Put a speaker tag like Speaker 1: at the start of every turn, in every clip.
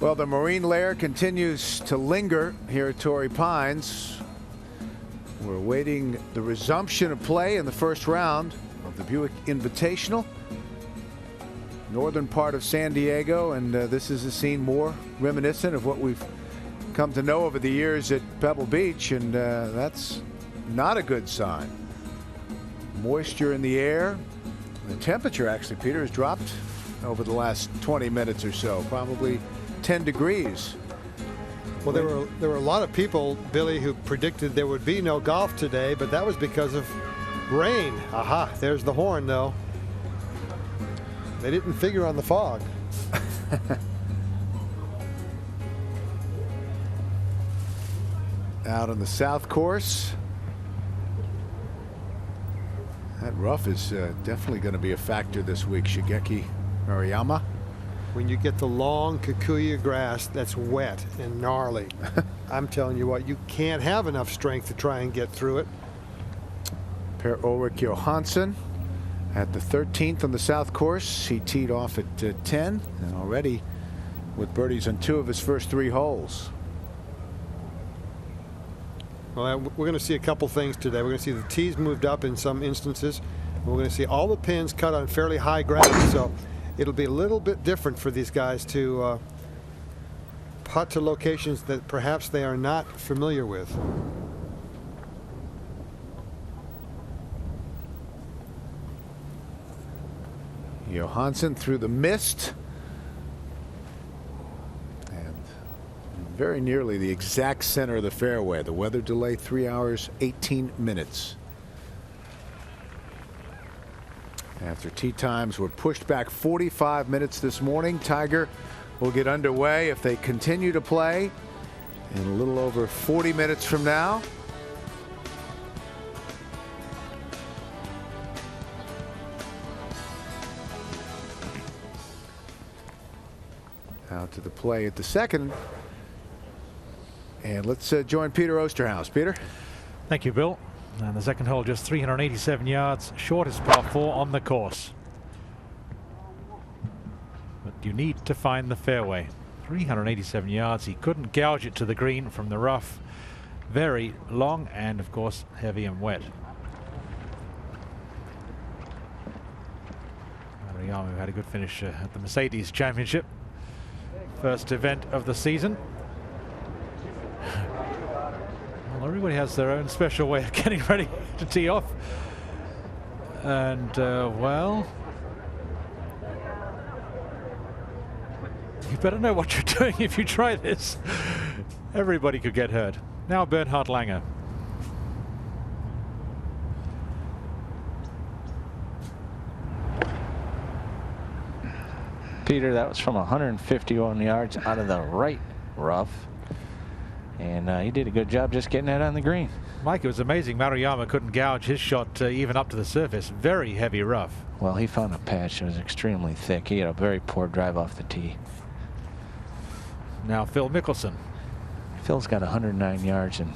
Speaker 1: Well, the marine layer continues to linger here at Torrey Pines. We're awaiting the resumption of play in the first round of the Buick Invitational. Northern part of San Diego, and this is a scene more reminiscent of what we've come to know over the years at Pebble Beach, and that's not a good sign. Moisture in the air. The temperature actually, Peter, has dropped over the last 20 minutes or so, probably 10 degrees.
Speaker 2: Well, there were a lot of people, Billy, who predicted there would be no golf today, but that was because of rain. Aha, there's the horn, though. They didn't figure on the fog.
Speaker 1: Out on the south course. That rough is definitely going to be a factor this week. Shigeki Maruyama.
Speaker 2: When you get the long Kikuyu grass that's wet and gnarly, I'm telling you what, you can't have enough strength to try and get through it.
Speaker 1: Per Ulrich Johansson at the 13th on the south course. He teed off at 10 and already with birdies on 2 of his first 3 holes.
Speaker 2: Well, we're going to see a couple things today. We're going to see the tees moved up in some instances. We're going to see all the pins cut on fairly high ground, so it'll be a little bit different for these guys to putt to locations that perhaps they are not familiar with.
Speaker 1: Johansson through the mist. And very nearly the exact center of the fairway. The weather delay 3 hours, 18 minutes. After tee times were pushed back 45 minutes this morning, Tiger will get underway if they continue to play in a little over 40 minutes from now. Out to the play at the second. And let's join Peter Osterhaus. Peter.
Speaker 3: Thank you, Bill. And the second hole just 387 yards, shortest par 4 on the course. But you need to find the fairway. 387 yards. He couldn't gouge it to the green from the rough. Very long and, of course, heavy and wet. Maruyama had a good finish at the Mercedes Championship. First event of the season. Well, everybody has their own special way of getting ready to tee off. And, well, you better know what you're doing if you try this. Everybody could get hurt. Now Bernhard Langer.
Speaker 4: Peter, that was from 151 yards out of the right rough. And he did a good job just getting that on the green.
Speaker 3: Mike, it was amazing. Maruyama couldn't gouge his shot even up to the surface. Very heavy rough.
Speaker 4: Well, he found a patch that was extremely thick. He had a very poor drive off the tee.
Speaker 3: Now Phil Mickelson.
Speaker 4: Phil's got 109 yards and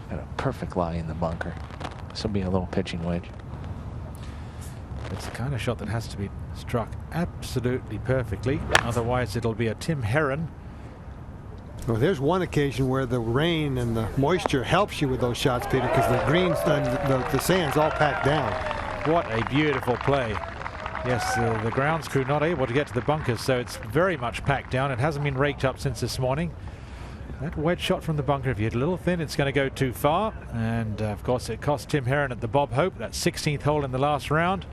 Speaker 4: got a perfect lie in the bunker. This will be a little pitching wedge.
Speaker 3: It's the kind of shot that has to be struck absolutely perfectly. Otherwise, it'll be a Tim Herron.
Speaker 2: Well, there's one occasion where the rain and the moisture helps you with those shots, Peter, because the greens and the sand's all packed down.
Speaker 3: What a beautiful play. Yes, the grounds crew not able to get to the bunkers, so it's very much packed down. It hasn't been raked up since this morning. That wedge shot from the bunker, if you hit a little thin, it's going to go too far. And, of course, it cost Tim Herron at the Bob Hope, that 16th hole in the last round,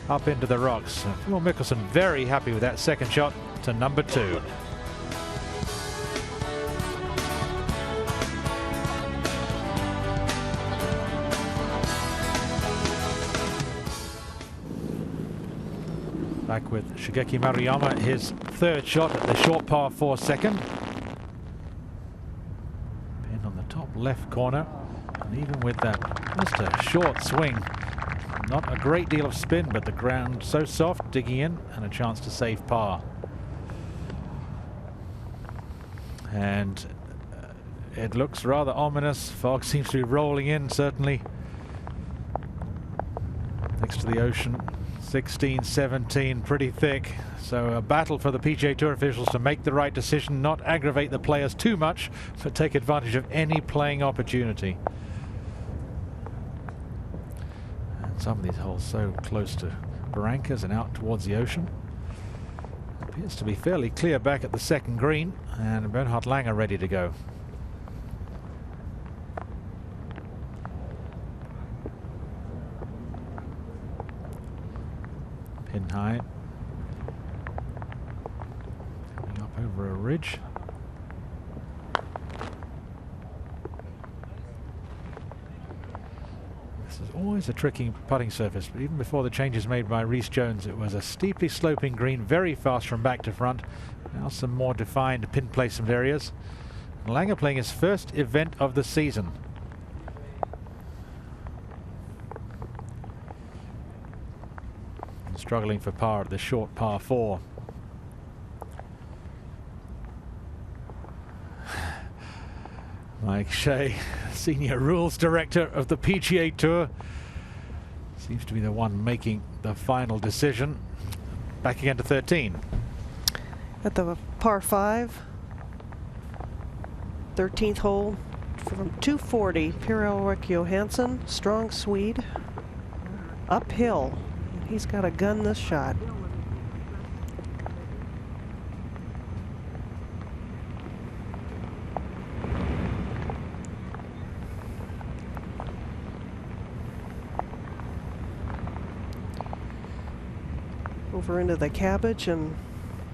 Speaker 3: up into the rocks. Phil Mickelson very happy with that second shot to number 2. Back with Shigeki Maruyama, his third shot at the short par 4 second. Pin on the top left corner. And even with that, just a short swing. Not a great deal of spin, but the ground so soft, digging in, and a chance to save par. And it looks rather ominous. Fog seems to be rolling in, certainly. Next to the ocean. 16, 17, pretty thick. So a battle for the PGA Tour officials to make the right decision, not aggravate the players too much, but take advantage of any playing opportunity. And some of these holes so close to barrancas and out towards the ocean. Appears to be fairly clear back at the second green, and Bernhard Langer ready to go. Pin high. Coming up over a ridge. This is always a tricky putting surface, but even before the changes made by Reece Jones, it was a steeply sloping green, very fast from back to front. Now some more defined pin placement areas. And Langer playing his first event of the season. Struggling for par at the short par 4. Mike Shea, Senior Rules Director of the PGA Tour, seems to be the one making the final decision. Back again to 13.
Speaker 5: At the par 5, 13th hole from 240, Per-Ulrik Johansson, strong Swede, uphill. He's got to gun this shot. Over into the cabbage and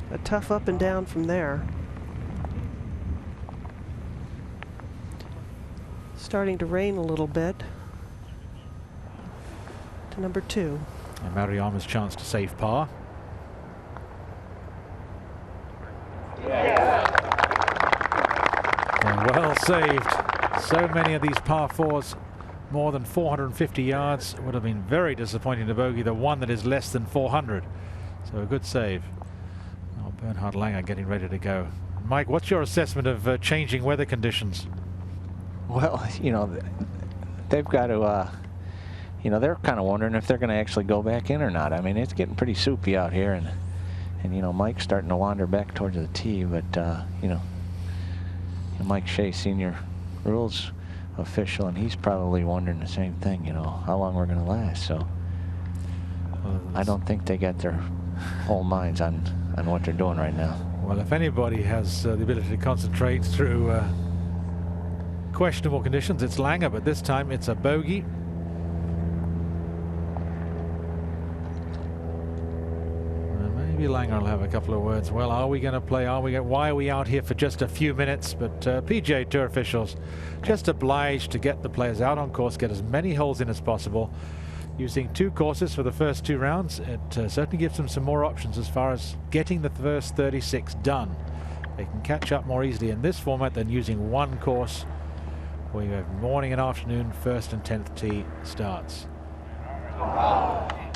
Speaker 5: a tough up and down from there. Starting to rain a little bit. To number 2.
Speaker 3: And Maruyama's chance to save par. And well saved. So many of these par 4s, more than 450 yards. Would have been very disappointing to bogey the one that is less than 400. So a good save. Oh, Bernhard Langer getting ready to go. Mike, what's your assessment of changing weather conditions?
Speaker 4: Well, you know, they've got to... you know, they're kind of wondering if they're going to actually go back in or not. I mean, it's getting pretty soupy out here, and you know, Mike's starting to wander back towards the tee, but you know, Mike Shea, Senior Rules Official, and he's probably wondering the same thing, you know, how long we're going to last. So I don't think they got their whole minds on what they're doing right now.
Speaker 3: Well, if anybody has the ability to concentrate through questionable conditions, it's Langer, but this time it's a bogey. Maybe Langer will have a couple of words. Well, are we going to play? Why are we out here for just a few minutes? But PGA Tour officials just obliged to get the players out on course, get as many holes in as possible. Using 2 courses for the first 2 rounds, it certainly gives them some more options as far as getting the first 36 done. They can catch up more easily in this format than using 1 course where you have morning and afternoon, 1st and 10th tee starts.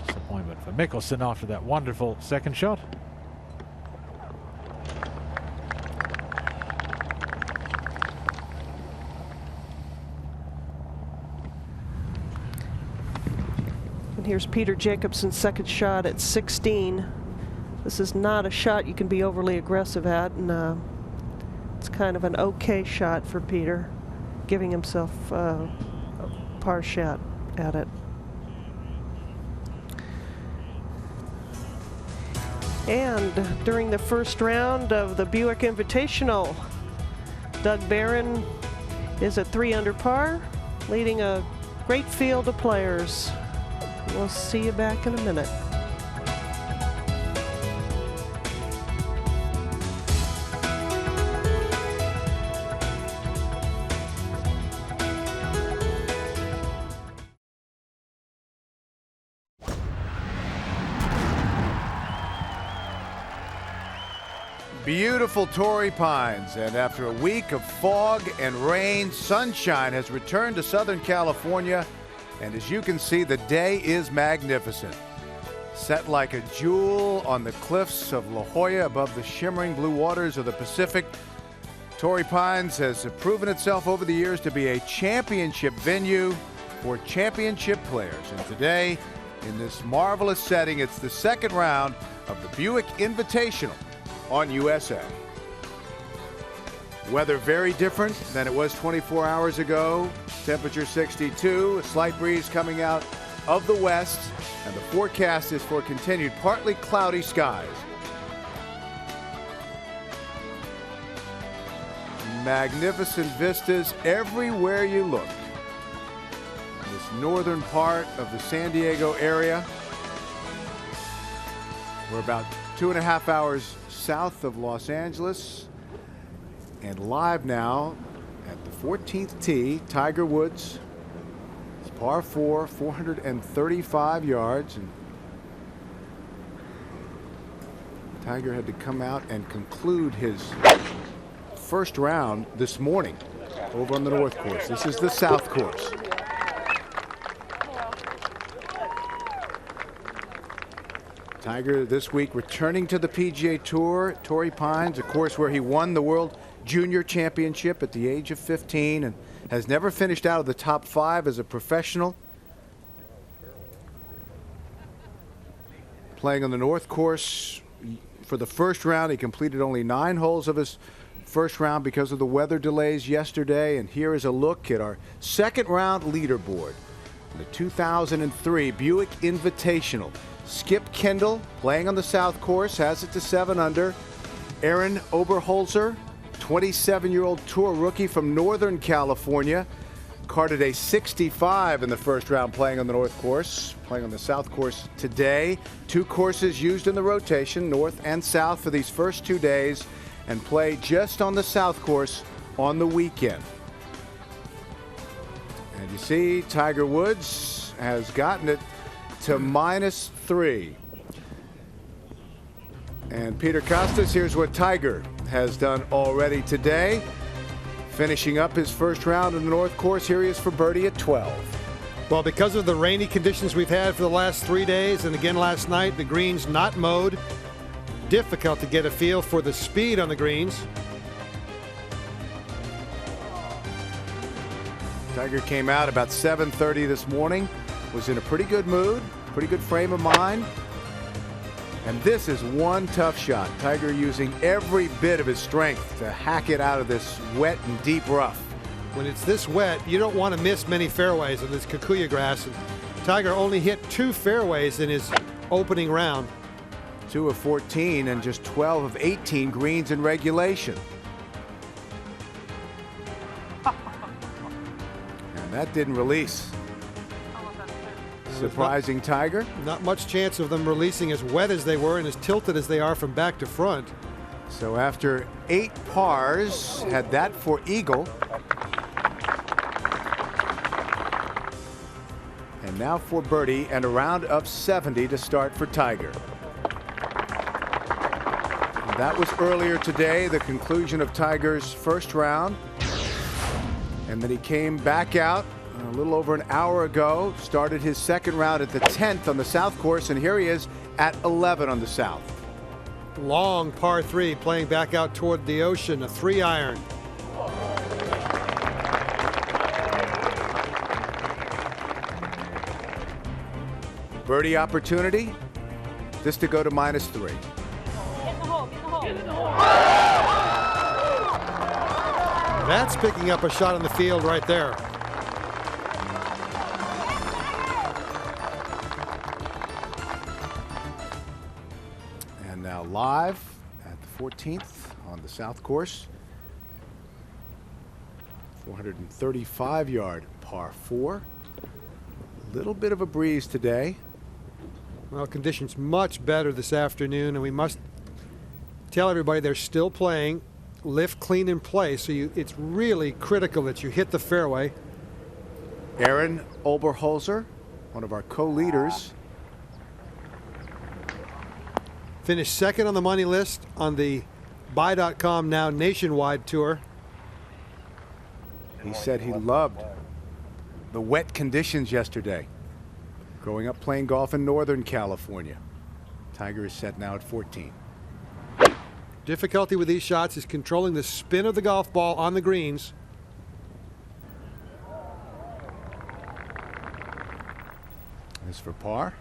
Speaker 3: Disappointment for Mickelson after that wonderful second shot.
Speaker 5: And here's Peter Jacobsen's second shot at 16. This is not a shot you can be overly aggressive at, and it's kind of an okay shot for Peter, giving himself a par shot at it. And during the first round of the Buick Invitational, Doug Barron is at 3 under par, leading a great field of players. We'll see you back in a minute.
Speaker 1: Beautiful Torrey Pines, and after a week of fog and rain, sunshine has returned to Southern California, and as you can see, the day is magnificent. Set like a jewel on the cliffs of La Jolla above the shimmering blue waters of the Pacific, Torrey Pines has proven itself over the years to be a championship venue for championship players, and today in this marvelous setting. It's the second round of the Buick Invitational on USA. Weather very different than it was 24 hours ago. Temperature 62, a slight breeze coming out of the west, and the forecast is for continued partly cloudy skies. Magnificent vistas everywhere you look. This northern part of the San Diego area. We're about 2.5 hours south of Los Angeles. And live now at the 14th tee, Tiger Woods. It's par 4, 435 yards. And Tiger had to come out and conclude his first round this morning over on the north course. This is the south course. Tiger this week returning to the PGA Tour, Torrey Pines, a course where he won the World Junior Championship at the age of 15 and has never finished out of the top 5 as a professional. Playing on the north course for the first round, he completed only 9 holes of his first round because of the weather delays yesterday. And here is a look at our second round leaderboard. The 2003 Buick Invitational. Skip Kendall playing on the south course has it to 7 under. Aaron Oberholzer, 27-year-old tour rookie from Northern California, carded a 65 in the first round playing on the north course. Playing on the south course today. 2 courses used in the rotation, north and south, for these first 2 days, and play just on the south course on the weekend. And you see Tiger Woods has gotten it to -3. And Peter Costas, here's what Tiger has done already today. Finishing up his first round in the north course, here he is for birdie at 12.
Speaker 2: Well, because of the rainy conditions we've had for the last 3 days, and again last night, the greens not mowed. Difficult to get a feel for the speed on the greens.
Speaker 1: Tiger came out about 7:30 this morning, was in a pretty good mood, pretty good frame of mind. And this is one tough shot. Tiger using every bit of his strength to hack it out of this wet and deep rough.
Speaker 2: When it's this wet, you don't want to miss many fairways on this Kikuyu grass. And Tiger only hit 2 fairways in his opening round.
Speaker 1: 2 of 14 and just 12 of 18 greens in regulation. And that didn't release. Surprising Tiger.
Speaker 2: Not much chance of them releasing as wet as they were and as tilted as they are from back to front.
Speaker 1: So after 8 pars, had that for eagle. And now for birdie and a round of 70 to start for Tiger. And that was earlier today, the conclusion of Tiger's first round. And then he came back out a little over an hour ago, started his second round at the 10th on the south course, and here he is at 11 on the south.
Speaker 2: Long par 3 playing back out toward the ocean, a 3-iron.
Speaker 1: Birdie opportunity, just to go to -3.
Speaker 6: Get in the hole, get in the hole. Get in the hole.
Speaker 2: That's picking up a shot on the field right there.
Speaker 1: And now live at the 14th on the south course. 435-yard par 4. Little bit of a breeze today.
Speaker 2: Well, conditions much better this afternoon, and we must tell everybody they're still playing lift, clean, and play. So it's really critical that you hit the fairway.
Speaker 1: Aaron Oberholzer, one of our co-leaders.
Speaker 2: Finished second on the money list on the Buy.com Now Nationwide Tour.
Speaker 1: He said he loved the wet conditions yesterday. Growing up playing golf in Northern California. Tiger is set now at 14.
Speaker 2: Difficulty with these shots is controlling the spin of the golf ball on the greens.
Speaker 1: As for par,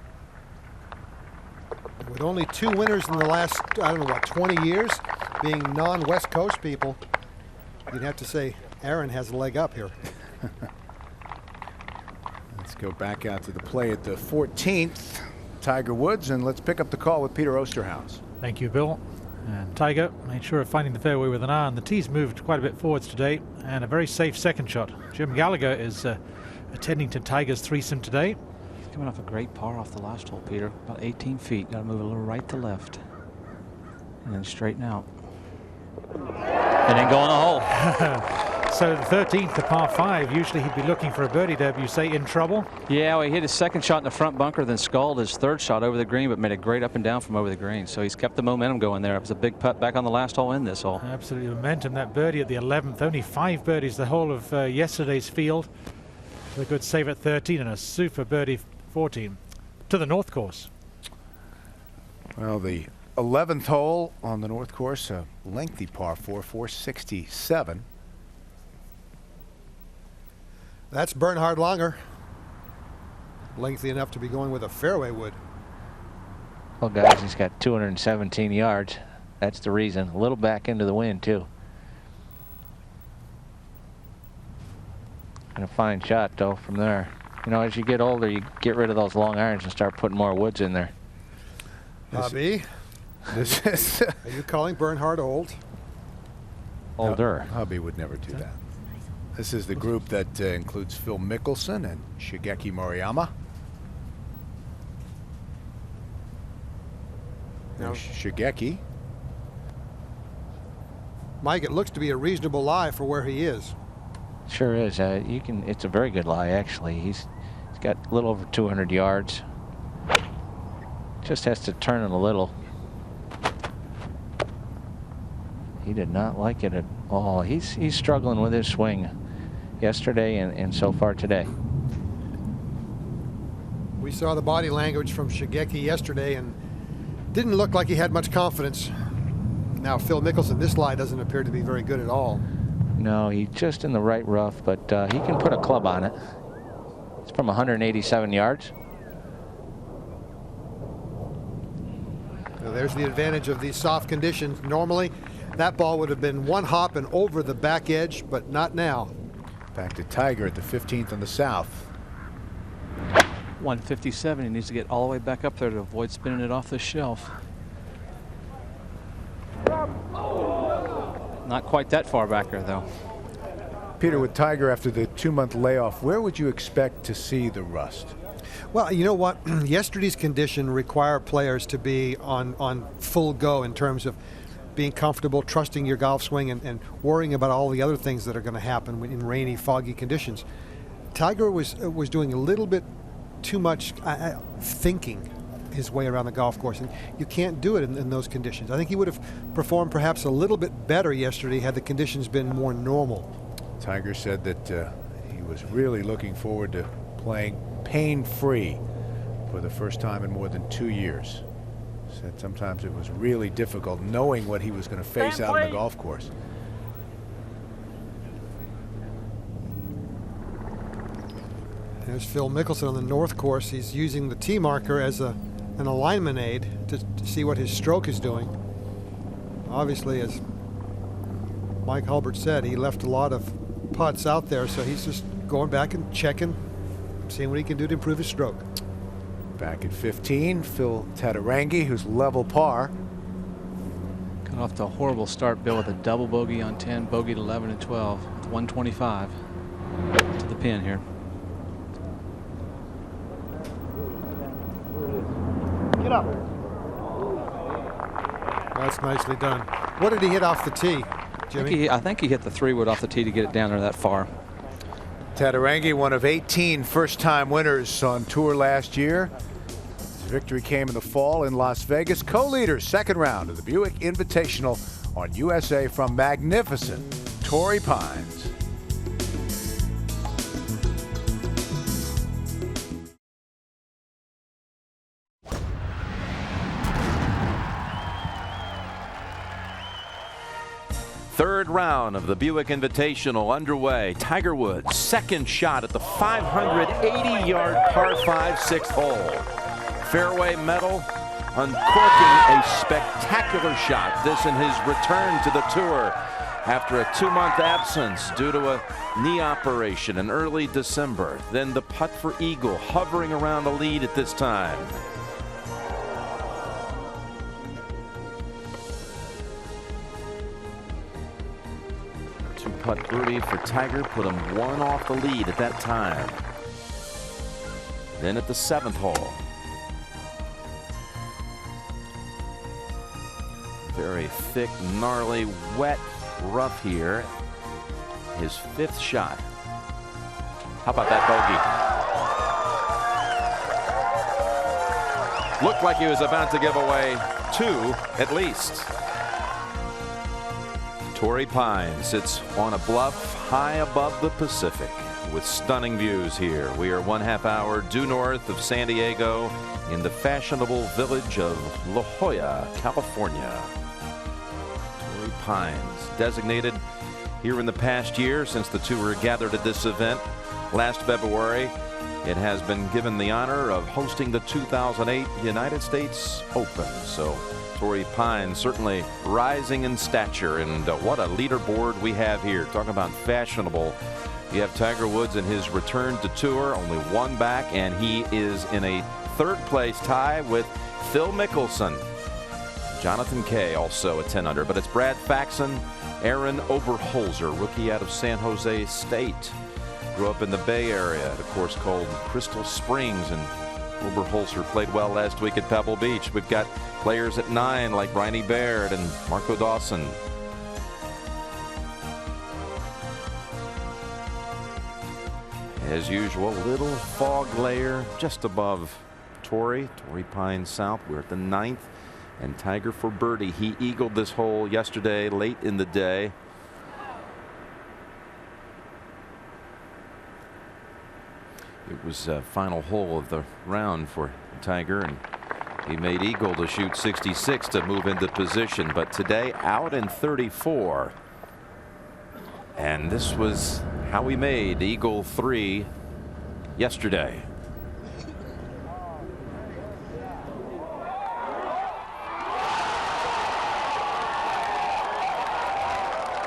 Speaker 2: With only 2 winners in the last, I don't know what, 20 years, being non-West Coast people, you'd have to say Aaron has a leg up here.
Speaker 1: Let's go back out to the play at the 14th. Tiger Woods, and let's pick up the call with Peter Osterhaus.
Speaker 3: Thank you, Bill. And Tiger made sure of finding the fairway with an iron. The tees moved quite a bit forwards today, and a very safe second shot. Jim Gallagher is attending to Tiger's threesome today.
Speaker 7: He's coming off a great par off the last hole, Peter. About 18 feet. Got to move a little right to left. And then straighten out. And then go on the hole.
Speaker 3: So the 13th, the par 5. Usually he'd be looking for a birdie there, but you say in trouble?
Speaker 7: Yeah, well, he hit his second shot in the front bunker, then sculled his third shot over the green, but made a great up and down from over the green. So he's kept the momentum going there. It was a big putt back on the last hole in this hole.
Speaker 3: Absolutely momentum. That birdie at the 11th. Only 5 birdies the whole of yesterday's field. A good save at 13 and a super birdie 14 to the North Course.
Speaker 1: Well, the 11th hole on the North Course, a lengthy par 4, 467.
Speaker 2: That's Bernhard Langer. Lengthy enough to be going with a fairway wood.
Speaker 4: Well, guys, he's got 217 yards. That's the reason. A little back into the wind, too. And a fine shot, though, from there. You know, as you get older, you get rid of those long irons and start putting more woods in there.
Speaker 2: Bobby,
Speaker 1: This is
Speaker 2: are you calling Bernhard old?
Speaker 4: Older.
Speaker 1: Hubby would never do that. This is the group that includes Phil Mickelson and Shigeki Moriyama.
Speaker 2: No.
Speaker 1: Shigeki.
Speaker 2: Mike, it looks to be a reasonable lie for where he is.
Speaker 4: Sure is. You can. It's a very good lie, actually. He's got a little over 200 yards. Just has to turn it a little. He did not like it at all. He's struggling with his swing yesterday and so far today.
Speaker 2: We saw the body language from Shigeki yesterday and didn't look like he had much confidence. Now Phil Mickelson, this lie doesn't appear to be very good at all.
Speaker 4: No, he's just in the right rough, but he can put a club on it. It's from 187 yards.
Speaker 2: Now there's the advantage of these soft conditions. Normally, that ball would have been one hop and over the back edge, but not now.
Speaker 1: Back to Tiger at the 15th on the south.
Speaker 7: 157. He needs to get all the way back up there to avoid spinning it off the shelf. Not quite that far back there, though.
Speaker 1: Peter, with Tiger after the 2-month layoff, where would you expect to see the rust?
Speaker 2: Well, you know what? Yesterday's condition require players to be on full go in terms of being comfortable, trusting your golf swing, and worrying about all the other things that are going to happen in rainy, foggy conditions. Tiger was doing a little bit too much thinking his way around the golf course, and you can't do it in those conditions. I think he would have performed perhaps a little bit better yesterday had the conditions been more normal.
Speaker 1: Tiger said that he was really looking forward to playing pain-free for the first time in more than 2 years. Said sometimes it was really difficult knowing what he was going to face out on the golf course.
Speaker 2: There's Phil Mickelson on the North Course. He's using the tee marker as an alignment aid to see what his stroke is doing. Obviously, as Mike Hulbert said, he left a lot of putts out there, so he's just going back and checking, seeing what he can do to improve his stroke.
Speaker 1: Back at 15, Phil Tatarangi, who's level par.
Speaker 7: Got off to a horrible start, Bill, with a double bogey on 10, bogeyed 11 and 12, with 125 to the pin here.
Speaker 2: Get up. That's nicely done. What did he hit off the tee, Jimmy?
Speaker 7: I think he hit the 3-wood off the tee to get it down there that far.
Speaker 1: Tatarangi, one of 18 first-time winners on tour last year. His victory came in the fall in Las Vegas. Co-leader, second round of the Buick Invitational on USA from magnificent Torrey Pines.
Speaker 8: Third round of the Buick Invitational underway. Tiger Woods, second shot at the 580-yard par 5 sixth hole. Fairway metal uncorking a spectacular shot. This in his return to the tour after a 2-month absence due to a knee operation in early December. Then the putt for eagle, hovering around the lead at this time. Two-putt birdie for Tiger, put him 1 off the lead at that time. Then at the 7th hole, very thick, gnarly, wet rough here. His 5th shot. How about that bogey? Looked like he was about to give away 2 at least. Torrey Pines sits on a bluff high above the Pacific with stunning views here. We are 1/2 hour due north of San Diego in the fashionable village of La Jolla, California. Torrey Pines, designated here in the past year since the tour gathered at this event last February. It has been given the honor of hosting the 2008 United States Open. So Torrey Pines certainly rising in stature, and what a leaderboard we have here. Talking about fashionable. You have Tiger Woods in his return to tour, only 1 back, and he is in a 3rd place tie with Phil Mickelson. Jonathan Kay also at 10 under, but it's Brad Faxon, Aaron Oberholzer, rookie out of San Jose State. Grew up in the Bay Area at a course called Crystal Springs, and Oberholzer played well last week at Pebble Beach. We've got players at 9 like Bryony Baird and Marco Dawson. As usual, little fog layer just above Torrey Pines South. We're at the 9th, and Tiger for birdie. He eagled this hole yesterday late in the day. It was a final hole of the round for Tiger, and he made eagle to shoot 66 to move into position. But today out in 34. And this was how he made eagle 3 yesterday.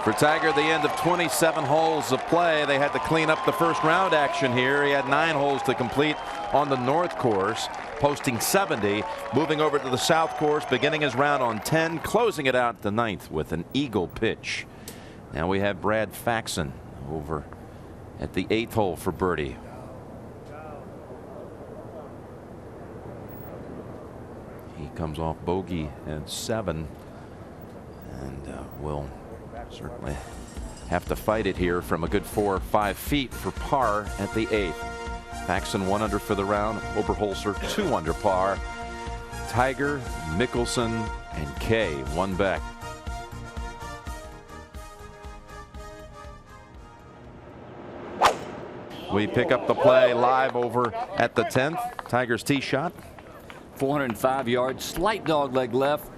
Speaker 8: For Tiger, the end of 27 holes of play. They had to clean up the first round action here. He had 9 holes to complete on the north course, posting 70, moving over to the south course, beginning his round on 10, closing it out the 9th with an eagle pitch. Now we have Brad Faxon over at the 8th hole for birdie. He comes off bogey at 7, and will certainly have to fight it here from a good 4 or 5 feet for par at the 8th. Faxon 1 under for the round. Oberholzer 2 under par. Tiger, Mickelson, and Kay 1 back. We pick up the play live over at the 10th. Tiger's tee shot.
Speaker 9: 405 yards, slight dog leg left.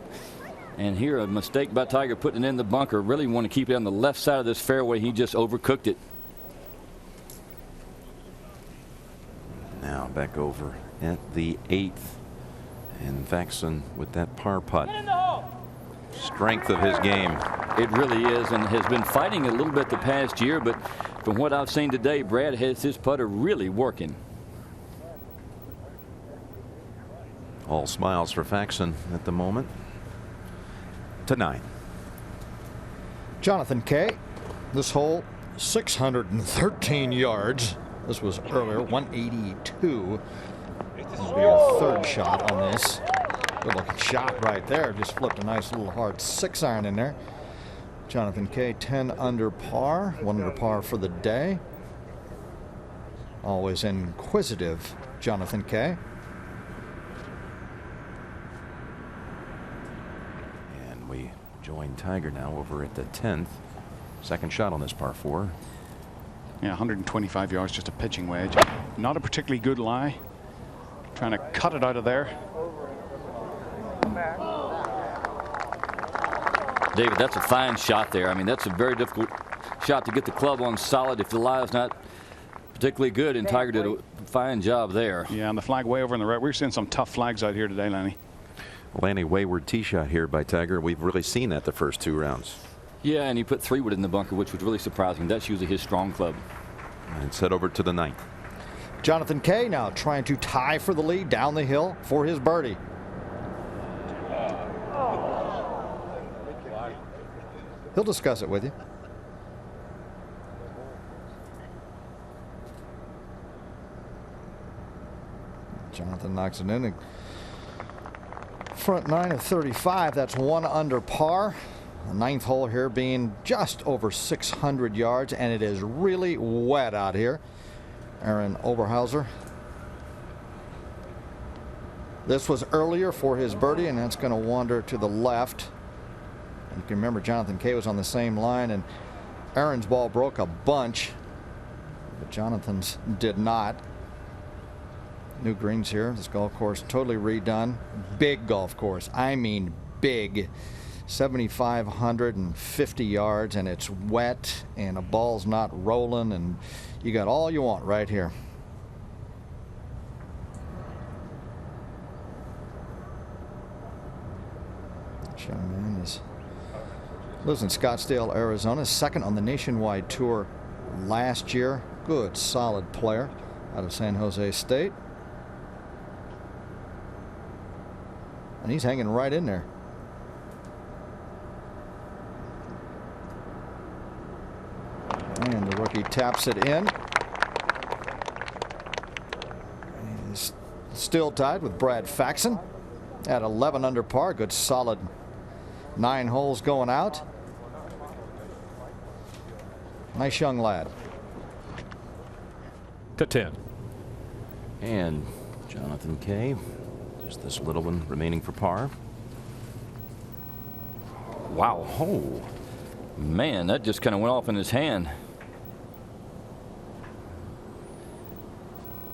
Speaker 9: And here a mistake by Tiger putting it in the bunker. Really want to keep it on the left side of this fairway. He just overcooked it.
Speaker 8: Now back over at the 8th. And Faxon with that par putt. Strength of his game.
Speaker 9: It really is, and has been fighting a little bit the past year, but from what I've seen today, Brad has his putter really working.
Speaker 8: All smiles for Faxon at the moment. To 9.
Speaker 10: Jonathan Kay. This hole 613 yards. This was earlier 182. This will be our 3rd shot on this. Good looking shot right there. Just flipped a nice little hard 6-iron in there. Jonathan Kay 10 under par, 1 under par for the day. Always inquisitive Jonathan Kay.
Speaker 8: And we join Tiger now over at the 10th. 2nd shot on this par 4.
Speaker 11: Yeah, 125 yards, just a pitching wedge. Not a particularly good lie. Trying to cut it out of there.
Speaker 9: David, that's a fine shot there. I mean, that's a very difficult shot to get the club on solid if the lie is not particularly good, and Tiger did a fine job there.
Speaker 11: Yeah, and the flag way over on the right. We're seeing some tough flags out here today, Lenny.
Speaker 8: Lanny, wayward tee shot here by Tiger. We've really seen that the first 2 rounds.
Speaker 9: Yeah, and he put 3-wood in the bunker, which was really surprising. That's usually his strong club.
Speaker 8: And it's head over to the 9th.
Speaker 10: Jonathan Kay now trying to tie for the lead down the hill for his birdie. He'll discuss it with you. Jonathan knocks it in. Front 9 of 35. That's 1 under par. The 9th hole here being just over 600 yards, and it is really wet out here. Aaron Oberhauser. This was earlier for his birdie, and that's going to wander to the left. You can remember Jonathan Kay was on the same line, and Aaron's ball broke a bunch, but Jonathan's did not. New greens here. This golf course totally redone. Big golf course. I mean big. 7,550 yards, and it's wet, and the ball's not rolling, and you got all you want right here. This young man lives in Scottsdale, Arizona. Second on the Nationwide Tour last year. Good, solid player out of San Jose State. And he's hanging right in there. And the rookie taps it in. He's still tied with Brad Faxon at 11 under par. Good solid 9 holes going out. Nice young lad.
Speaker 12: To 10.
Speaker 8: And Jonathan Kay. There's this little one remaining for par.
Speaker 9: Wow. Oh, man, that just kind of went off in his hand.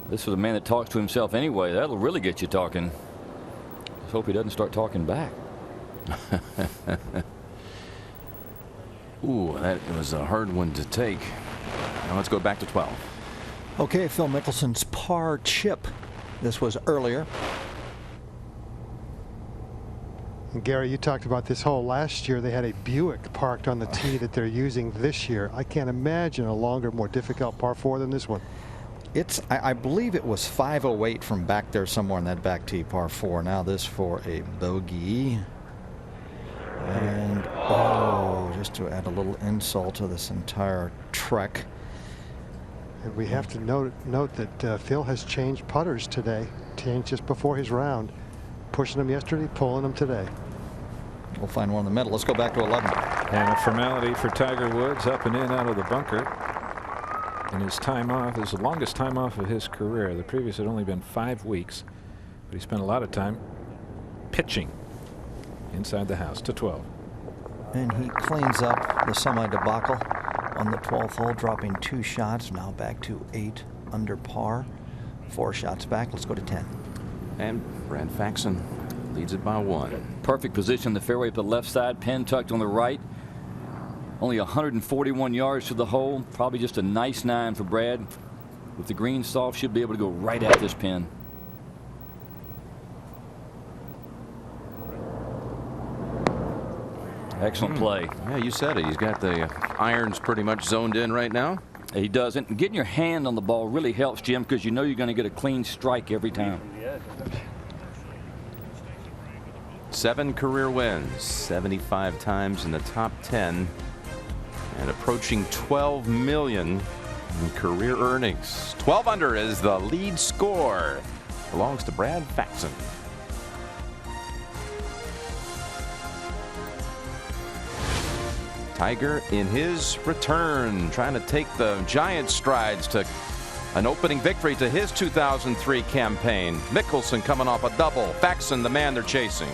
Speaker 9: This is a man that talks to himself anyway. That'll really get you talking. Just hope he doesn't start talking back.
Speaker 8: Ooh, that was a hard one to take. Now let's go back to 12.
Speaker 10: Okay, Phil Mickelson's par chip. This was earlier.
Speaker 2: And Gary, you talked about this hole last year. They had a Buick parked on the tee that they're using this year. I can't imagine a longer, more difficult par 4 than this one.
Speaker 10: I believe it was 508 from back there somewhere in that back tee, par 4. Now this for a bogey. And oh, just to add a little insult to this entire trek.
Speaker 2: And we have to note that Phil has changed putters today. Changed just before his round. Pushing them yesterday, pulling them today.
Speaker 10: We'll find one in the middle. Let's go back to 11.
Speaker 12: And a formality for Tiger Woods, up and in out of the bunker. And his time off is the longest time off of his career. The previous had only been 5 weeks, but he spent a lot of time pitching inside the house. To 12.
Speaker 10: And he cleans up the semi debacle on the 12th hole, dropping 2 shots. Now back to 8 under par. 4 shots back. Let's go to 10.
Speaker 8: And Brad Faxon leads it by 1.
Speaker 9: Perfect position. The fairway up the left side, pin tucked on the right. Only 141 yards to the hole. Probably just a nice 9 for Brad. With the green soft, should be able to go right at this pin. Excellent play.
Speaker 8: Yeah, you said it. He's got the irons pretty much zoned in right now.
Speaker 9: He doesn't. Getting your hand on the ball really helps, Jim, because you know you're going to get a clean strike every time.
Speaker 8: 7 career wins, 75 times in the top 10, and approaching 12 million in career earnings. 12 under is the lead score. Belongs to Brad Faxon. Tiger in his return, trying to take the giant strides to an opening victory to his 2003 campaign. Mickelson coming off a double. Faxon, the man they're chasing.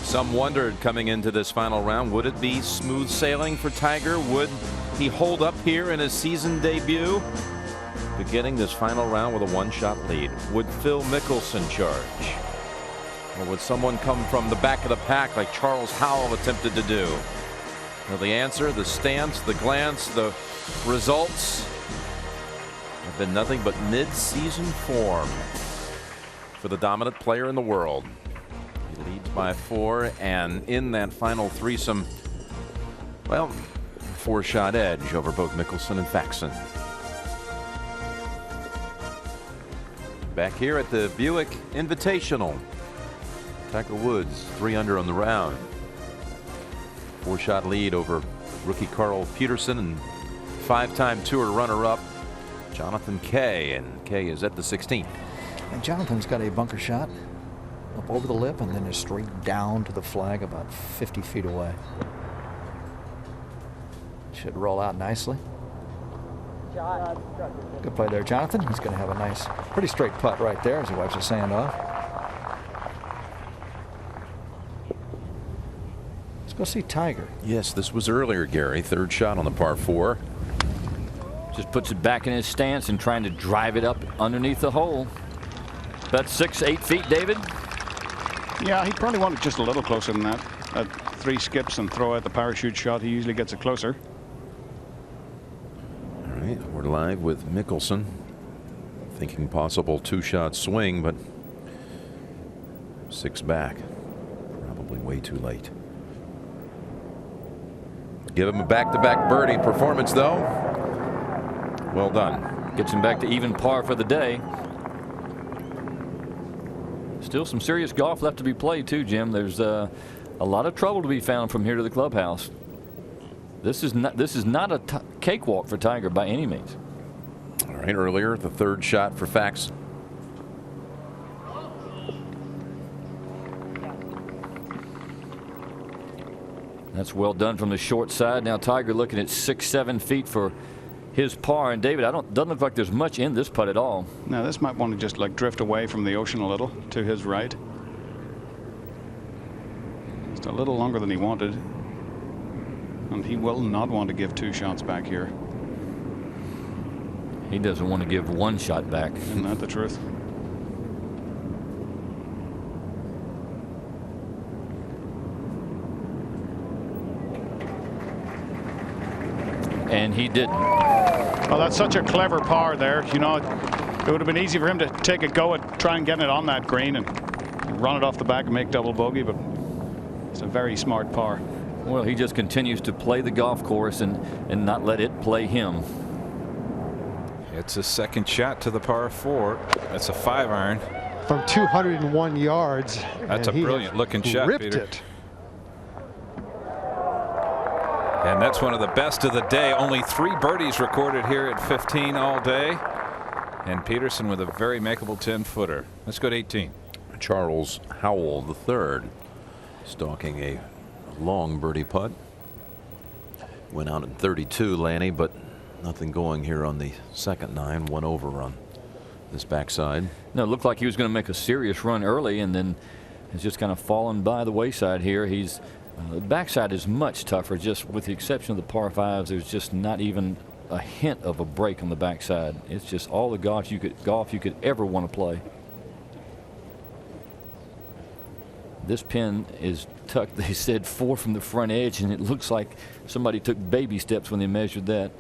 Speaker 8: Some wondered coming into this final round, would it be smooth sailing for Tiger? Would he hold up here in his season debut? Beginning this final round with a 1-shot lead. Would Phil Mickelson charge? Or would someone come from the back of the pack like Charles Howell attempted to do? Well, the answer, the stance, the glance, the results have been nothing but mid-season form for the dominant player in the world. He leads by 4, and in that final threesome, well, 4-shot edge over both Mickelson and Faxon. Back here at the Buick Invitational, Tiger Woods 3 under on the round. 4-shot lead over rookie Carl Petterson and 5-time tour runner-up Jonathan Kay, and Kay is at the 16th.
Speaker 10: And Jonathan's got a bunker shot up over the lip and then is straight down to the flag about 50 feet away. Should roll out nicely. Good play there, Jonathan. He's going to have a nice, pretty straight putt right there as he wipes the sand off. Let's go see Tiger.
Speaker 8: Yes, this was earlier, Gary. 3rd shot on the par 4.
Speaker 9: Just puts it back in his stance and trying to drive it up underneath the hole. That's 6, 8 feet, David.
Speaker 11: Yeah, he probably wanted just a little closer than that. At 3 skips and throw out the parachute shot, he usually gets it closer.
Speaker 8: All right, we're live with Mickelson. Thinking possible 2-shot swing, but 6 back. Probably way too late. Give him a back-to-back birdie performance, though. Well done.
Speaker 9: Gets him back to even par for the day. Still some serious golf left to be played, too, Jim. There's a lot of trouble to be found from here to the clubhouse. This is not a cakewalk for Tiger by any means.
Speaker 8: All right, earlier, the 3rd shot for Fax.
Speaker 9: That's well done from the short side. Now Tiger looking at 6, 7 feet for his par. And David, doesn't look like there's much in this putt at all.
Speaker 11: Now this might want to just like drift away from the ocean a little to his right. Just a little longer than he wanted. And he will not want to give 2 shots back here.
Speaker 9: He doesn't want to give 1 shot back.
Speaker 11: Isn't that the truth?
Speaker 9: And he didn't.
Speaker 11: Oh, that's such a clever par there. You know, it would have been easy for him to take a go at trying getting it on that green and run it off the back and make double bogey, but it's a very smart par.
Speaker 9: Well, he just continues to play the golf course and not let it play him.
Speaker 12: It's a 2nd shot to the par 4. That's a 5-iron.
Speaker 2: From 201 yards.
Speaker 12: That's a brilliant looking shot,
Speaker 2: ripped
Speaker 12: Peter.
Speaker 2: it.
Speaker 12: And that's one of the best of the day. Only 3 birdies recorded here at 15 all day. And Petterson with a very makeable 10-footer. Let's go to 18.
Speaker 8: Charles Howell III stalking a long birdie putt. Went out in 32, Lanny, but nothing going here on the 2nd 9. 1 over on this backside.
Speaker 9: No, it looked like he was going to make a serious run early, and then it's just kind of fallen by the wayside here. The backside is much tougher, just with the exception of the par 5s. There's just not even a hint of a break on the backside. It's just all the golf you could ever want to play. This pin is tucked, they said, 4 from the front edge, and it looks like somebody took baby steps when they measured that.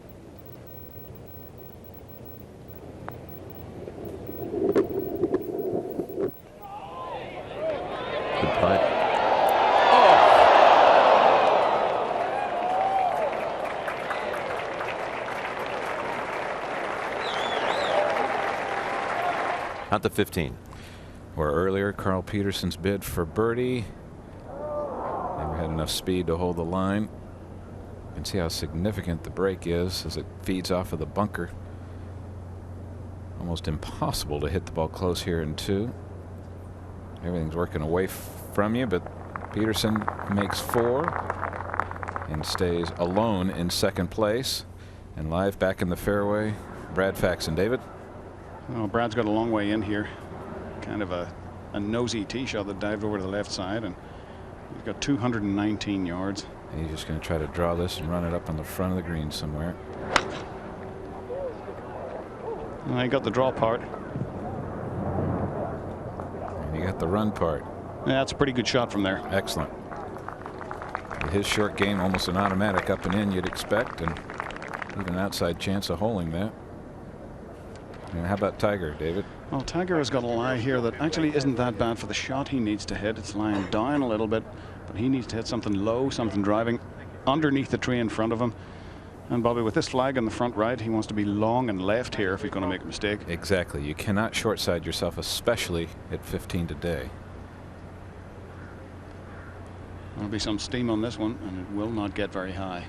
Speaker 8: Good putt. Out to 15.
Speaker 12: Where earlier Carl Petterson's bid for birdie. Never had enough speed to hold the line. You can see how significant the break is as it feeds off of the bunker. Almost impossible to hit the ball close here in 2. Everything's working away from you, but Petterson makes 4 and stays alone in 2nd place. And live back in the fairway, Brad Faxon. David?
Speaker 11: Well, Brad's got a long way in here. Kind of a nosy tee shot that dived over to the left side, and he's got 219 yards.
Speaker 12: And he's just going to try to draw this and run it up on the front of the green somewhere.
Speaker 11: And he got the draw part.
Speaker 12: And he got the run part.
Speaker 11: Yeah, that's a pretty good shot from there.
Speaker 12: Excellent. His short game almost an automatic up and in, you'd expect, and even an outside chance of holding that. And how about Tiger, David?
Speaker 11: Well, Tiger has got a lie here that actually isn't that bad for the shot he needs to hit. It's lying down a little bit, but he needs to hit something low, something driving underneath the tree in front of him. And Bobby, with this flag in the front right, he wants to be long and left here if he's going to make a mistake.
Speaker 12: Exactly. You cannot short side yourself, especially at 15 today.
Speaker 11: There'll be some steam on this one, and it will not get very high.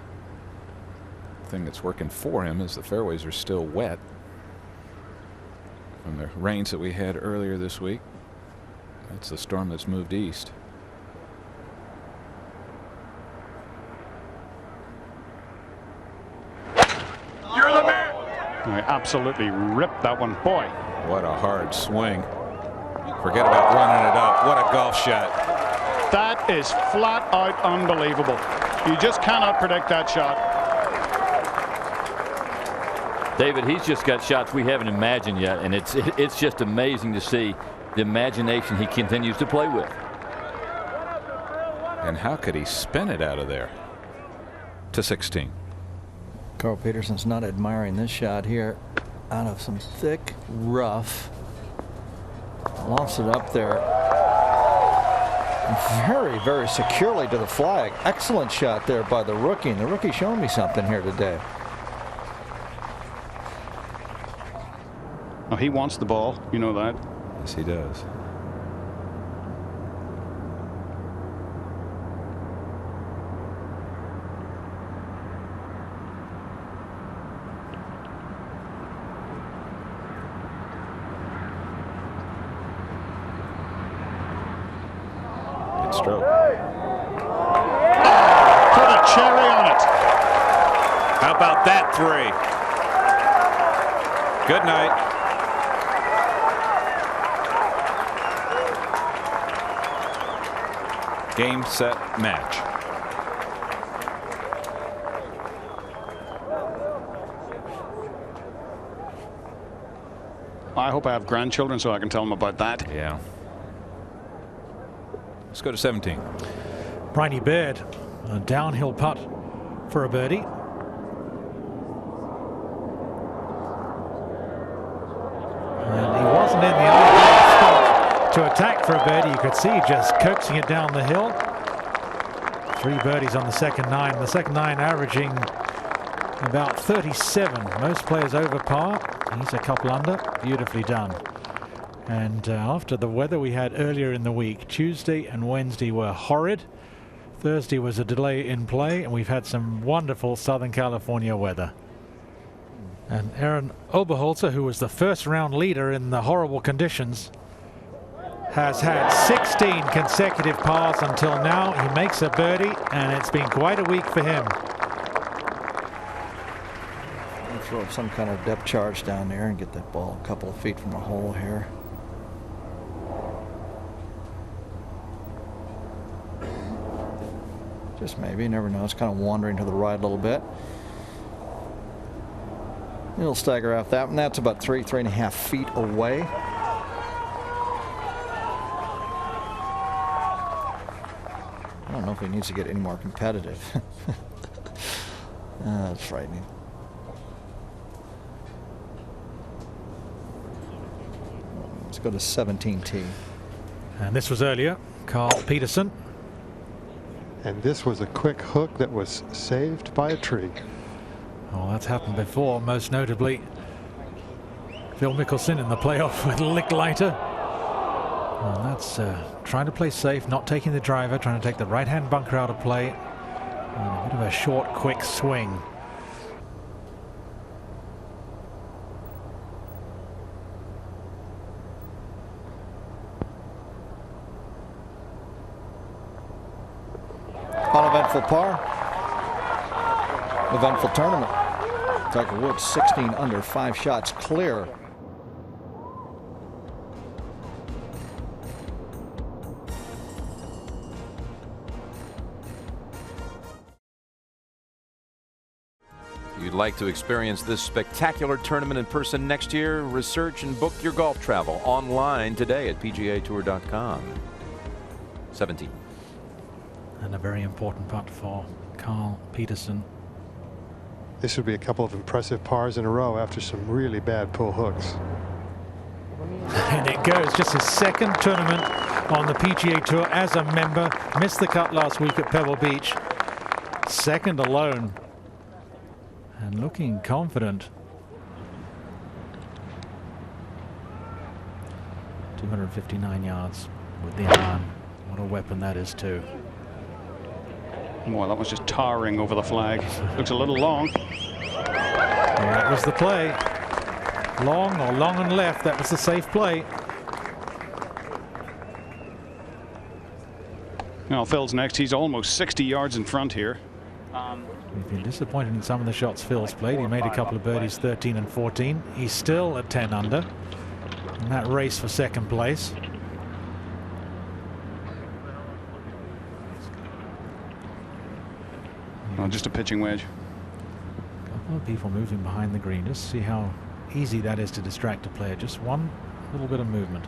Speaker 12: The thing that's working for him is the fairways are still wet from the rains that we had earlier this week. That's the storm that's moved east.
Speaker 11: You're the man! I absolutely ripped that one. Boy.
Speaker 12: What a hard swing. Forget about running it up. What a golf shot.
Speaker 11: That is flat out unbelievable. You just cannot predict that shot.
Speaker 9: David, he's just got shots we haven't imagined yet, and it's just amazing to see the imagination he continues to play with.
Speaker 12: And how could he spin it out of there? To 16.
Speaker 10: Carl Petterson's not admiring this shot here. Out of some thick rough. Lofts it up there. Very, very securely to the flag. Excellent shot there by the rookie. And the rookie showing me something here today.
Speaker 11: Oh, he wants the ball. You know that.
Speaker 12: Yes, he does. Good stroke.
Speaker 11: Put a cherry on it.
Speaker 12: How about that three? Good night. Game, set, match.
Speaker 11: I hope I have grandchildren so I can tell them about that.
Speaker 12: Yeah. Let's go to 17.
Speaker 3: Bryony Baird, a downhill putt for a birdie. And he wasn't in the ideal spot to attack for a birdie. You could see just coaxing it down the hill. 3 birdies on the second 9. The second 9 averaging about 37. Most players over par. He's a couple under. Beautifully done. And after the weather we had earlier in the week, Tuesday and Wednesday were horrid. Thursday was a delay in play, and we've had some wonderful Southern California weather. And Aaron Oberholzer, who was the first round leader in the horrible conditions, has had 16 consecutive pars until now. He makes a birdie, and it's been quite a week for him.
Speaker 10: I'll throw some kind of depth charge down there and get that ball a couple of feet from the hole here. Just maybe, you never know. It's kind of wandering to the right a little bit. It'll stagger out that one. That's about 3.5 feet away. I don't know if he needs to get any more competitive. That's frightening. Let's go to 17T.
Speaker 3: And this was earlier. Carl Petterson.
Speaker 2: And this was a quick hook that was saved by a tree.
Speaker 3: Oh, that's happened before, most notably Phil Mickelson in the playoff with Licklighter. Well, that's trying to play safe, not taking the driver, trying to take the right-hand bunker out of play. And a bit of a short, quick swing.
Speaker 10: Uneventful par. Eventful tournament. Tiger Woods 16 under, 5 shots clear.
Speaker 8: If you'd like to experience this spectacular tournament in person next year, research and book your golf travel online today at PGA TOUR.com. 17.
Speaker 3: And a very important putt for Carl Petterson.
Speaker 2: This would be a couple of impressive pars in a row after some really bad pull hooks.
Speaker 3: And it goes. Just his second tournament on the PGA Tour as a member. Missed the cut last week at Pebble Beach. Second alone. And looking confident. 259 yards with the iron. What a weapon that is too.
Speaker 11: Well, that was just towering over the flag. Looks a little long.
Speaker 3: And that was the play. Long or long and left. That was the safe play.
Speaker 11: Now Phil's next. He's almost 60 yards in front here.
Speaker 3: We've been disappointed in some of the shots Phil's played. He made a couple of birdies, 13 and 14. He's still at 10 under in that race for second place.
Speaker 11: Well, just a pitching wedge.
Speaker 3: A couple of people moving behind the green. Just see how easy that is to distract a player. Just one little bit of movement.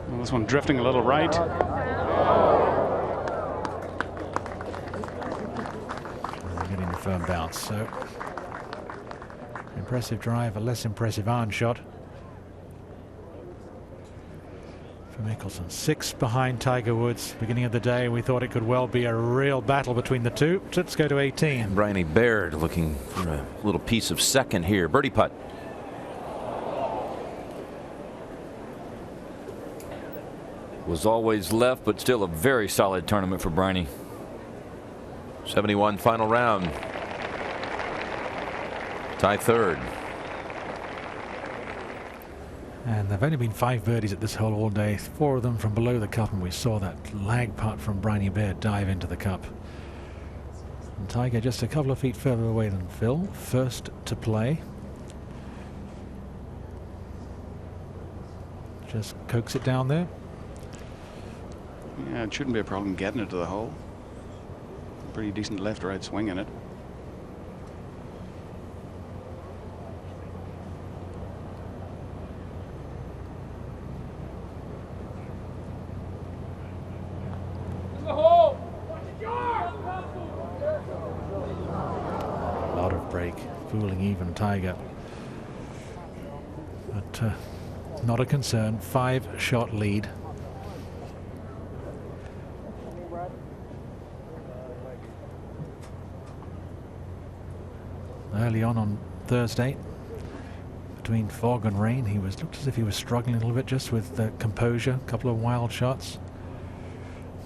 Speaker 11: Well, this one drifting a little right.
Speaker 3: Getting the firm bounce. So impressive drive, a less impressive iron shot for Mickelson. 6 behind Tiger Woods. Beginning of the day, we thought it could well be a real battle between the two. Let's go to 18.
Speaker 8: Bryony Baird looking for a little piece of second here. Birdie putt.
Speaker 9: Was always left, but still a very solid tournament for Bryony.
Speaker 8: 71 final round. Tie third.
Speaker 3: And there've only been 5 birdies at this hole all day. 4 of them from below the cup, and we saw that lag putt from Bryony Baird dive into the cup. And Tiger just a couple of feet further away than Phil. First to play. Just coax it down there.
Speaker 11: Yeah, it shouldn't be a problem getting it to the hole. Pretty decent left-right swing in it.
Speaker 3: A lot of break, fooling even Tiger. But not a concern. 5-shot lead. Early on Thursday, between fog and rain, he looked as if he was struggling a little bit just with composure, a couple of wild shots,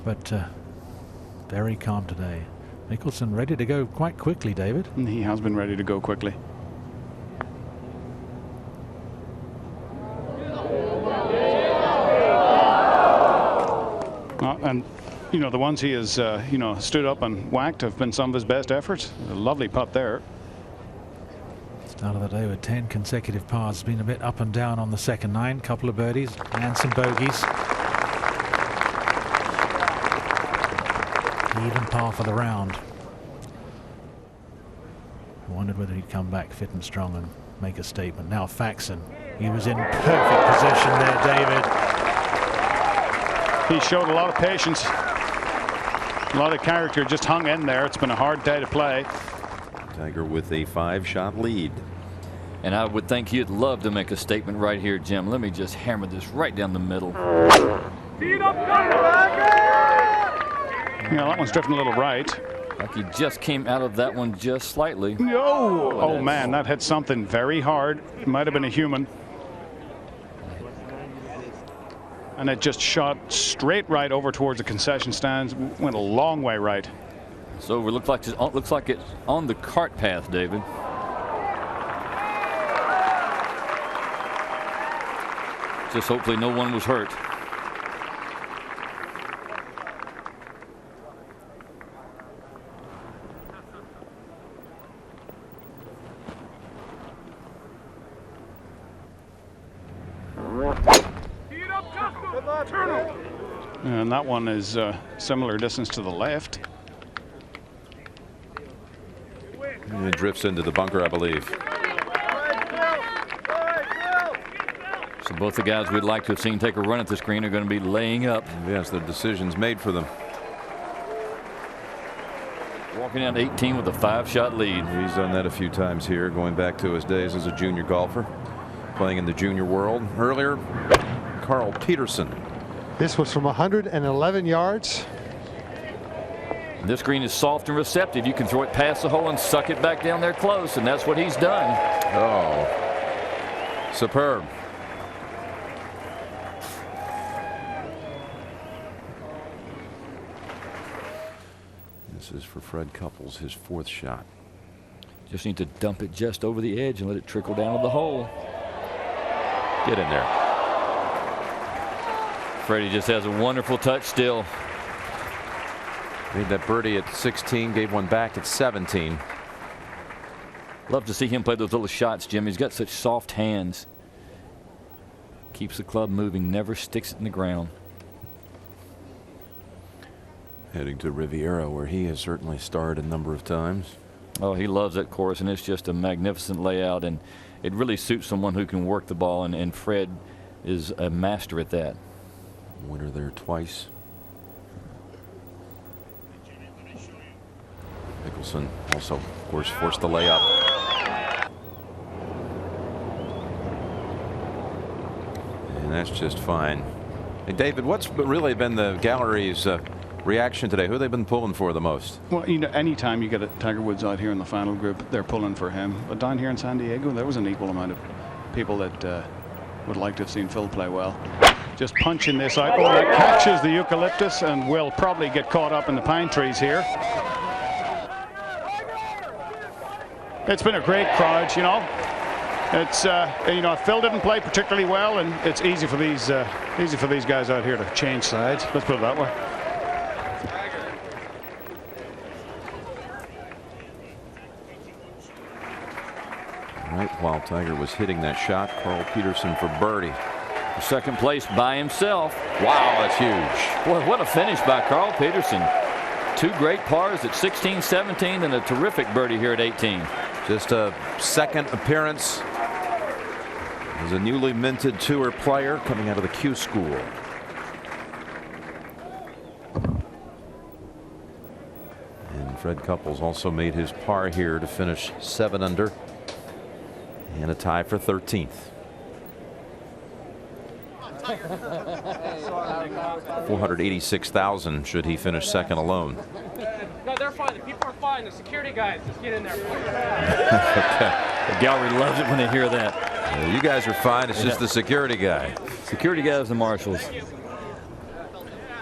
Speaker 3: but very calm today. Mickelson ready to go quite quickly, David.
Speaker 11: He has been ready to go quickly. And you know, the ones he has you know, stood up and whacked have been some of his best efforts. A lovely putt there.
Speaker 3: Start of the day with 10 consecutive pars. Been a bit up and down on the second 9. Couple of birdies and some bogeys. Even par for the round. I wondered whether he'd come back fit and strong and make a statement. Now Faxon. He was in perfect position there, David.
Speaker 11: He showed a lot of patience. A lot of character, just hung in there. It's been a hard day to play.
Speaker 8: Tiger with a 5-shot lead.
Speaker 9: And I would think he'd love to make a statement right here, Jim. Let me just hammer this right down the middle.
Speaker 11: Yeah, that one's drifting a little right.
Speaker 9: Like he just came out of that one just slightly.
Speaker 11: Oh man, that hit something very hard. It might have been a human. And it just shot straight right over towards the concession stands. Went a long way right.
Speaker 9: So it looks like it's on the cart path, David. Just hopefully no one was hurt.
Speaker 11: And that one is similar distance to the left.
Speaker 8: And it drifts into the bunker, I believe.
Speaker 9: So both the guys we'd like to have seen take a run at this green are going to be laying up.
Speaker 8: Yes, the decision's made for them.
Speaker 9: Walking down 18 with a 5-shot lead.
Speaker 8: He's done that a few times here, going back to his days as a junior golfer, playing in the junior world. Earlier, Carl Petterson.
Speaker 2: This was from 111 yards.
Speaker 9: This green is soft and receptive. You can throw it past the hole and suck it back down there close, and that's what he's done.
Speaker 8: Oh, superb. This is for Fred Couples, his 4th shot.
Speaker 9: Just need to dump it just over the edge and let it trickle down to the hole.
Speaker 8: Get in there.
Speaker 9: Freddie just has a wonderful touch still.
Speaker 8: Made that birdie at 16, gave one back at 17.
Speaker 9: Love to see him play those little shots, Jim. He's got such soft hands. Keeps the club moving, never sticks it in the ground.
Speaker 8: Heading to Riviera, where he has certainly starred a number of times.
Speaker 9: Oh, he loves that course, and it's just a magnificent layout, and it really suits someone who can work the ball, and Fred is a master at that.
Speaker 8: Winner there twice. Mickelson also, of course, forced the layup. And that's just fine. Hey, David, what's really been the gallery's reaction today? Who have they been pulling for the most?
Speaker 11: Well, you know, anytime you get a Tiger Woods out here in the final group, they're pulling for him. But down here in San Diego, there was an equal amount of people that would like to have seen Phil play well. Just punching this out. Oh, that catches the eucalyptus and will probably get caught up in the pine trees here. It's been a great crowd, you know. It's you know, Phil didn't play particularly well, and it's easy for these guys out here to change sides. Let's put it that way.
Speaker 8: Right while Tiger was hitting that shot, Carl Petterson for birdie.
Speaker 9: Second place by himself.
Speaker 8: Wow, that's huge.
Speaker 9: Boy, what a finish by Carl Petterson. 2 great pars at 16, 17, and a terrific birdie here at 18.
Speaker 8: Just a second appearance as a newly minted tour player coming out of the Q school. And Fred Couples also made his par here to finish 7 under and a tie for 13th. 486,000 should he finish second alone.
Speaker 6: No, they're fine. The people are fine. The security guys, just get in there.
Speaker 8: Okay.
Speaker 9: The gallery loves it when they hear that.
Speaker 8: You guys are fine. It's just the security guy.
Speaker 9: Security guys and marshals.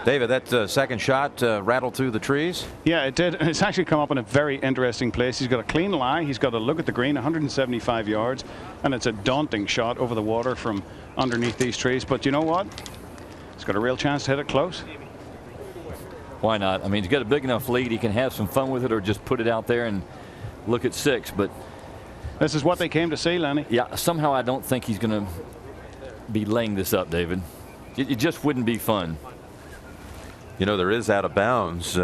Speaker 8: David, that second shot rattled through the trees.
Speaker 11: Yeah, it did. It's actually come up in a very interesting place. He's got a clean lie. He's got a look at the green, 175 yards, and it's a daunting shot over the water from underneath these trees. But you know what? He's got a real chance to hit it close.
Speaker 9: Why not? I mean, he's got a big enough lead. He can have some fun with it, or just put it out there and look at 6. But
Speaker 11: this is what they came to see, Lenny.
Speaker 9: Yeah, somehow I don't think he's going to be laying this up, David. It just wouldn't be fun.
Speaker 8: You know, there is out of bounds.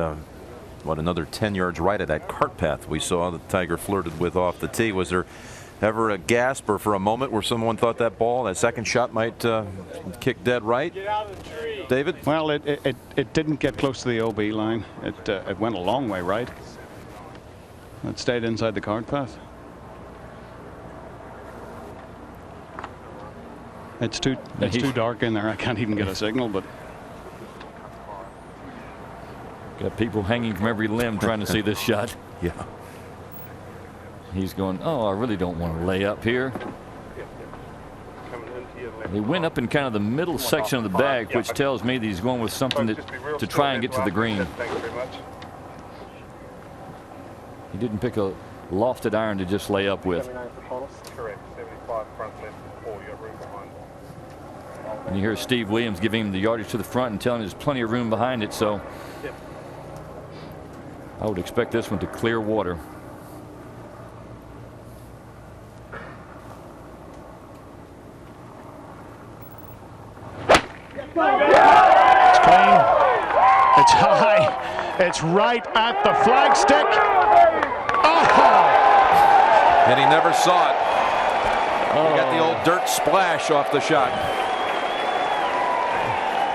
Speaker 8: What, another 10 yards right of that cart path we saw that Tiger flirted with off the tee. Was there ever a gasp or for a moment where someone thought that ball, that second shot, might kick dead right?
Speaker 6: Get out of the tree.
Speaker 8: David?
Speaker 11: Well, it didn't get close to the OB line. It went a long way right. It stayed inside the cart path. It's too dark in there. I can't even get a signal, but
Speaker 9: got people hanging from every limb trying to see this shot.
Speaker 8: Yeah.
Speaker 9: He's going, oh, I really don't want to lay up here. He went up in kind of the middle section of the bag, which tells me that he's going with something to try and get to the green. He didn't pick a lofted iron to just lay up with.
Speaker 13: Correct. 75 front left, 4 you got room behind.
Speaker 9: And you hear Steve Williams giving him the yardage to the front and telling him there's plenty of room behind it. So I would expect this one to clear water.
Speaker 11: it's clean. It's high. It's right at the flagstick. Oh!
Speaker 8: And he never saw it. You got the old dirt splash off the shot.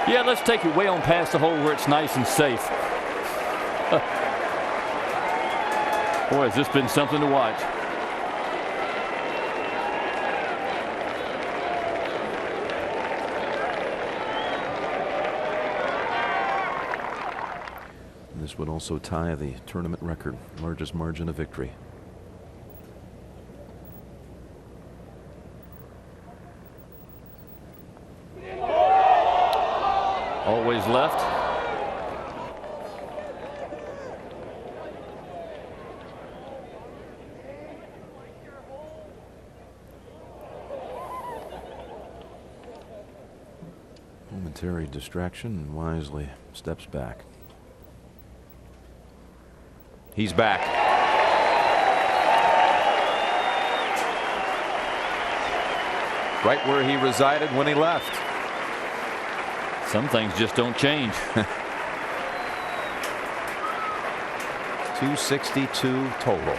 Speaker 9: Yeah, let's take it way on past the hole where it's nice and safe. Boy, has this been something to watch.
Speaker 8: This would also tie the tournament record, largest margin of victory.
Speaker 9: Always left.
Speaker 8: Momentary distraction, and wisely steps back. He's back. Right where he resided when he left.
Speaker 9: Some things just don't change.
Speaker 8: 262 total.